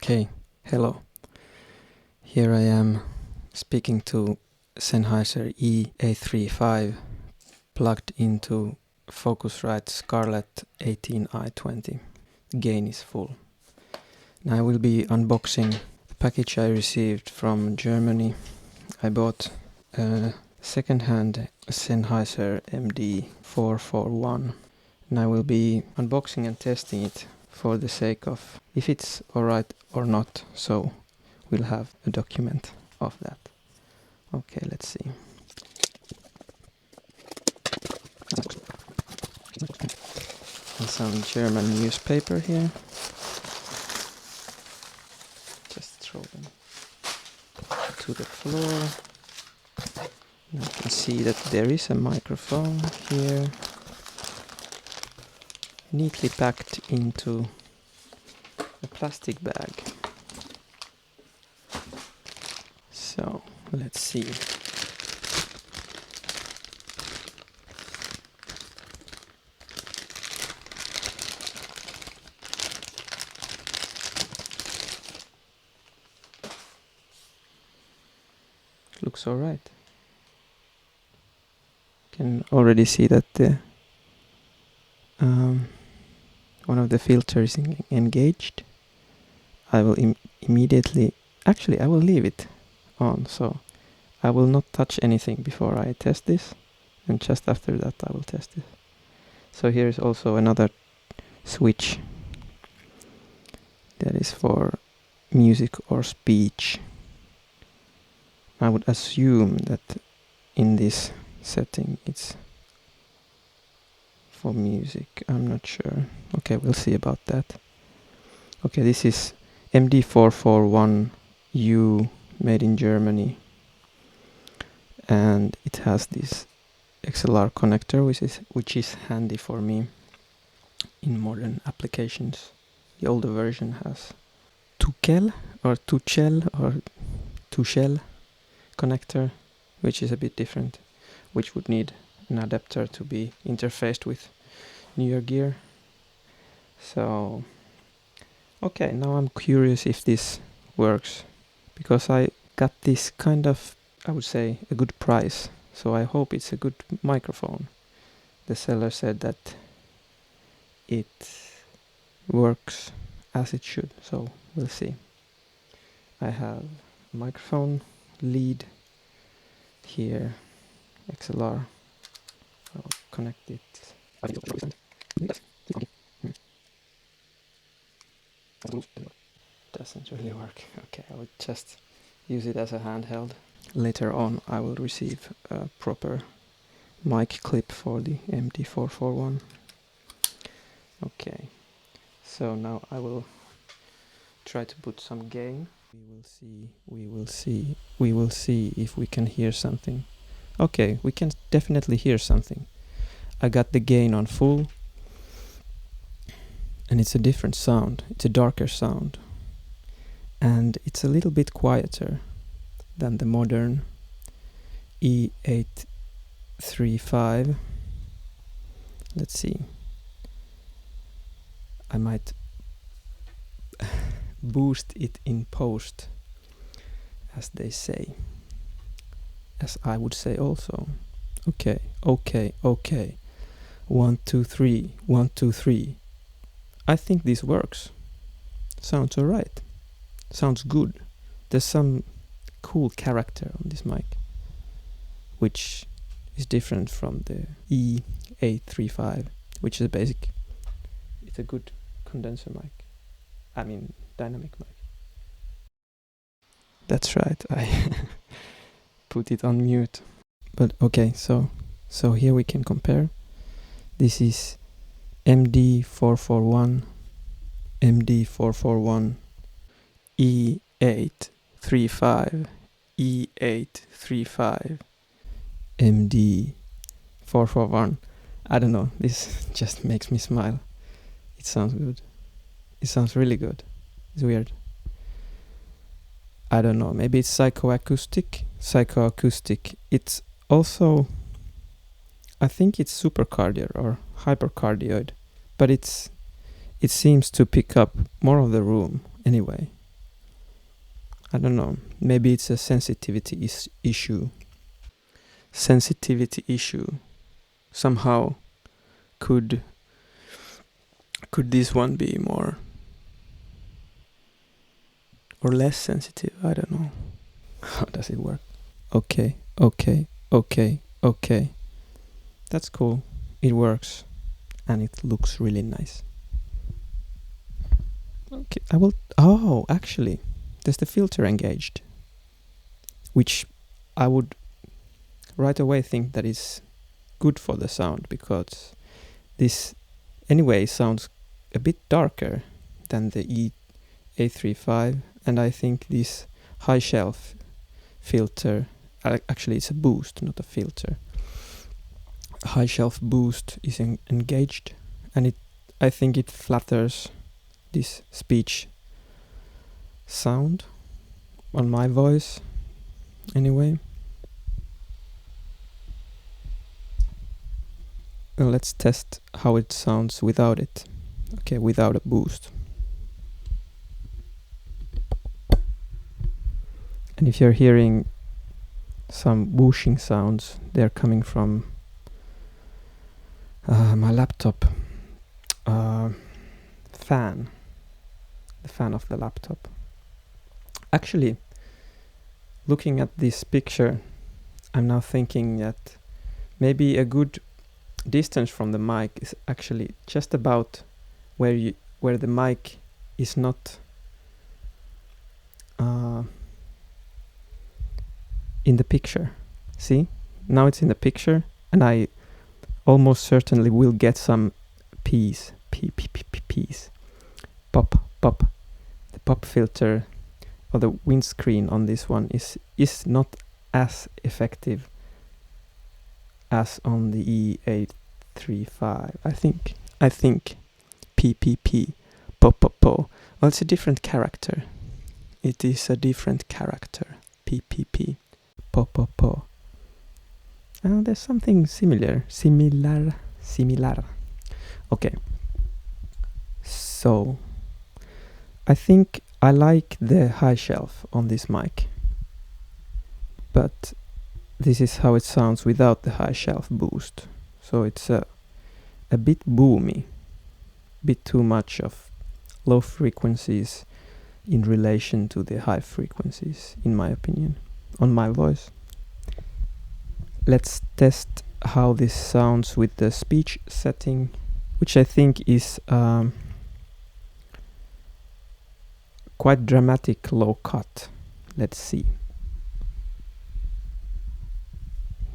Okay, hello. Here I am speaking to Sennheiser e835 plugged into Focusrite Scarlett 18i20. The gain is full. Now I will be unboxing the package I received from Germany. I bought a second-hand Sennheiser MD441 and I will be unboxing and testing it for the sake of if it's alright or not, so we'll have a document of that. Okay, let's see. And some German newspaper here. Just throw them to the floor. And you can see that there is a microphone here, neatly packed into a plastic bag. So let's see. Looks alright. Can already see that the one of the filters is engaged. I will immediately, actually I will leave it on, so I will not touch anything before I test this, and just after that I will test it. So here is also another switch that is for music or speech. I would assume that in this setting it's for music. I'm not sure. Okay, we'll see about that. Okay, this is MD441-U, made in Germany, and it has this XLR connector, which is handy for me in modern applications. The older version has Tuchel or Tuchel connector, which is a bit different, which would need an adapter to be interfaced with newer gear. So okay, now I'm curious if this works, because I got this kind of, I would say, a good price, so I hope it's a good microphone. The seller said that it works as it should, so we'll see. I have a microphone lead here, XLR. I'll connect it. Doesn't really work. Okay, I would just use it as a handheld. Later on I will receive a proper mic clip for the MD441. Okay, so now I will try to put some gain. We will see if we can hear something. Okay, we can definitely hear something. I got the gain on full, and it's a different sound. It's a darker sound, and it's a little bit quieter than the modern e835. Let's see. I might boost it in post, as they say, as I would say also. Okay. 1, 2, 3, 1, 2, 3. I think this works. Sounds alright. Sounds good. There's some cool character on this mic, which is different from the e835, which is basic. It's a good condenser mic. I mean, dynamic mic. That's right, I put it on mute. But okay, so here we can compare. This is MD441, E835, E835, MD441. I don't know, this just makes me smile. It sounds good. It sounds really good. It's weird. I don't know, maybe it's psychoacoustic. It's also, I think it's supercardioid or hypercardioid, but it seems to pick up more of the room anyway. I don't know. Maybe it's a sensitivity issue. Sensitivity issue. Somehow could this one be more or less sensitive? I don't know. How does it work? Okay. That's cool. It works and it looks really nice. Okay, I will. Oh, actually, there's the filter engaged, which I would right away think that is good for the sound, because this anyway sounds a bit darker than the e835, and I think this high shelf filter, actually it's a boost, not a filter. High shelf boost is engaged, and I think it flatters this speech sound on my voice anyway. Well, let's test how it sounds without it. Okay, without a boost. And if you're hearing some whooshing sounds, they're coming from my laptop fan, the fan of the laptop. Actually, looking at this picture, I'm now thinking that maybe a good distance from the mic is actually just about where the mic is not in the picture. See? Now it's in the picture, and I almost certainly will get some P's. Pop. The pop filter or the windscreen on this one is not as effective as on the e835. I think PPP. Po. Well, it's a different character. It is a different character. PPP. Po. There's something similar. Okay. So, I think I like the high shelf on this mic, but this is how it sounds without the high shelf boost. So it's a bit boomy, bit too much of low frequencies in relation to the high frequencies, in my opinion, on my voice. Let's test how this sounds with the speech setting, which I think is quite dramatic low cut. Let's see.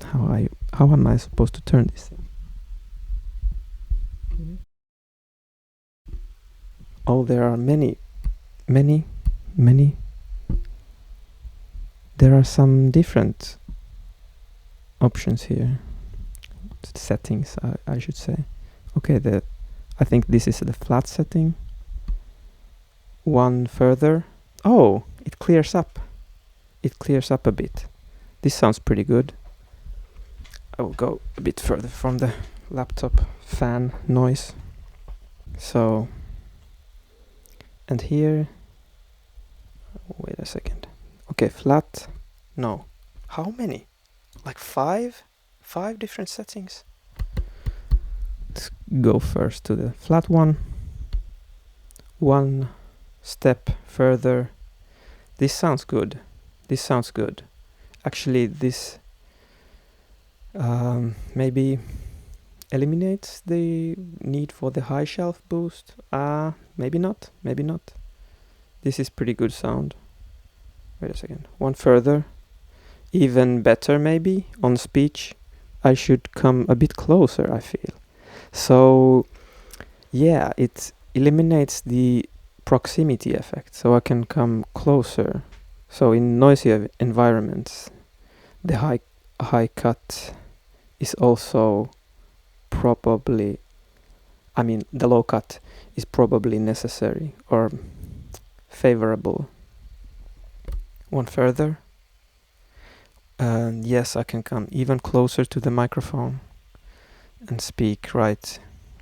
How am I supposed to turn this thing? Oh, there are many. There are some different options here. Settings, I should say. Okay, I think this is the flat setting. One further. Oh, it clears up. It clears up a bit. This sounds pretty good. I will go a bit further from the laptop fan noise. So, and here, wait a second. Okay, flat. No. How many? Like five different settings. Let's go first to the flat one. One step further. This sounds good. Actually, this maybe eliminates the need for the high shelf boost. Maybe not. This is pretty good sound. Wait a second. One further. Even better, maybe on speech. I should come a bit closer, I feel. So yeah, it eliminates the proximity effect, so I can come closer. So in noisy environments, the high cut is also probably, the low cut is probably necessary or favorable. One further. And yes, I can come even closer to the microphone and speak right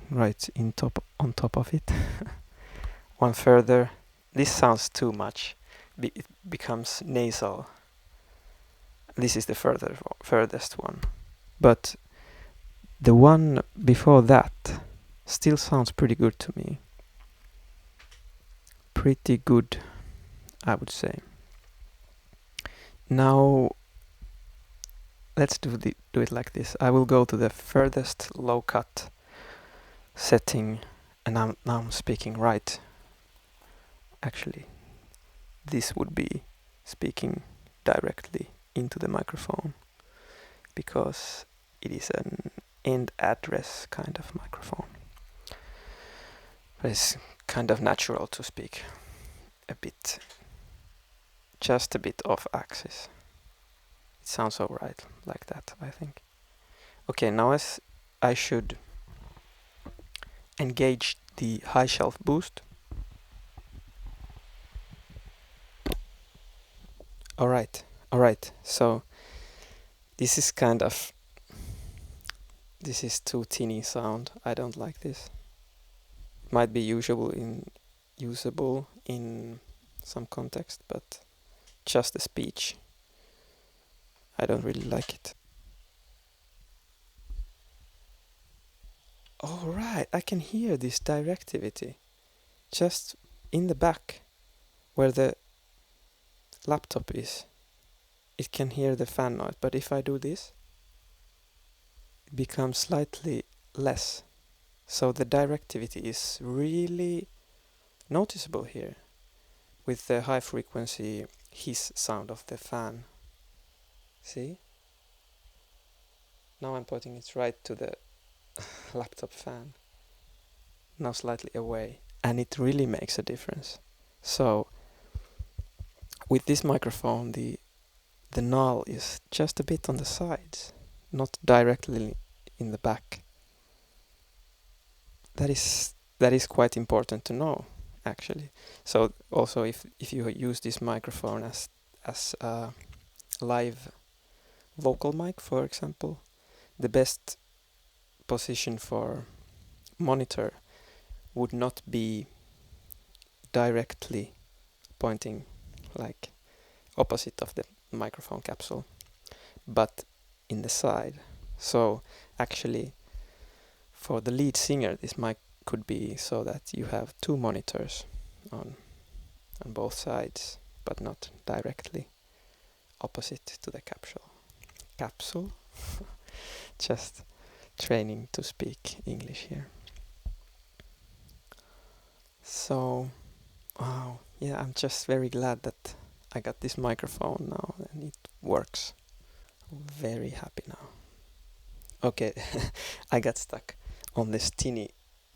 on top of it. One further. This sounds too much. it becomes nasal. This is the furthest one. But the one before that still sounds pretty good to me. Pretty good, I would say. Now, let's do it like this. I will go to the furthest low cut setting, and now I'm speaking right. Actually, this would be speaking directly into the microphone, because it is an end address kind of microphone. But it's kind of natural to speak just a bit off axis. It sounds alright like that, I think. Okay, now as I should engage the high shelf boost. Alright, so this is too tinny sound. I don't like this. Might be usable in some context, but just the speech, I don't really like it. Alright, I can hear this directivity just in the back where the laptop is. It can hear the fan noise, but if I do this, it becomes slightly less. So the directivity is really noticeable here with the high frequency hiss sound of the fan. See? Now I'm putting it right to the laptop fan. Now slightly away. And it really makes a difference. So with this microphone, the null is just a bit on the sides, not directly in the back. That is quite important to know, actually. So also if you use this microphone as a live vocal mic, for example, the best position for monitor would not be directly pointing like opposite of the microphone capsule, but in the side. So actually for the lead singer, this mic could be so that you have two monitors on both sides, but not directly opposite to the capsule. Just training to speak English here. So, wow, yeah, I'm just very glad that I got this microphone now and it works. Very happy now. Okay, I got stuck on this tinny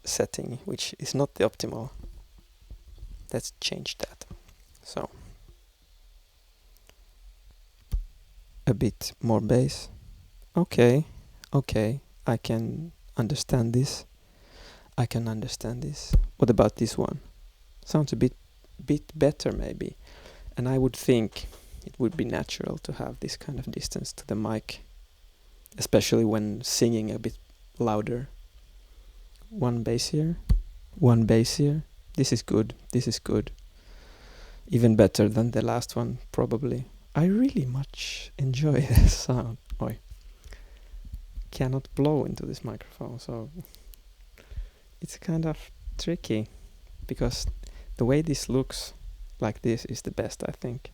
setting, which is not the optimal. Let's change that. So, a bit more bass. Okay, I can understand this. What about this one? Sounds a bit better maybe. And I would think it would be natural to have this kind of distance to the mic, especially when singing a bit louder. One bass here. This is good. Even better than the last one, probably. I really much enjoy the sound. Cannot blow into this microphone, so it's kind of tricky, because the way this looks like this is the best, I think,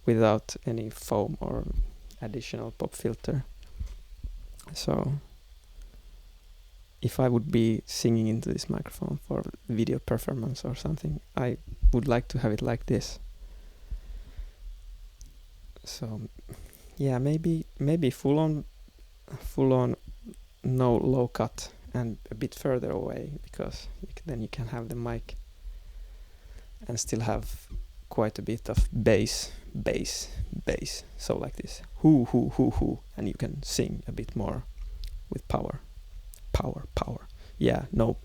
without any foam or additional pop filter. So if I would be singing into this microphone for video performance or something, I would like to have it like this. So yeah, maybe full on no low cut and a bit further away, because then you can have the mic and still have quite a bit of bass. So like this, hoo, and you can sing a bit more with power. Yeah, no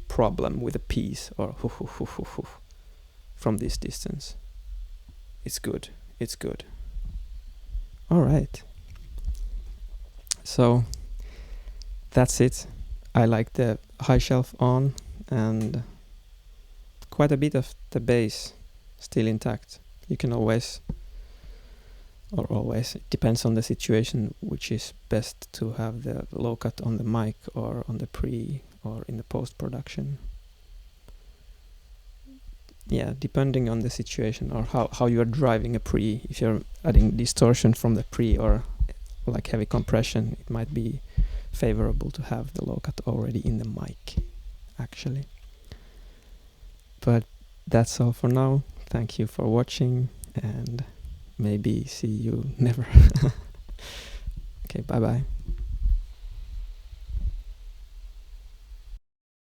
problem with a piece or hoo from this distance. It's good. All right. So that's it. I like the high shelf on and quite a bit of the bass still intact. You can always, it depends on the situation, which is best to have the low cut on the mic or on the pre or in the post-production. Yeah, depending on the situation or how you are driving a pre. If you're adding distortion from the pre or like heavy compression, it might be favorable to have the low cut already in the mic, actually. But that's all for now. Thank you for watching, and maybe see you never. Okay, bye bye.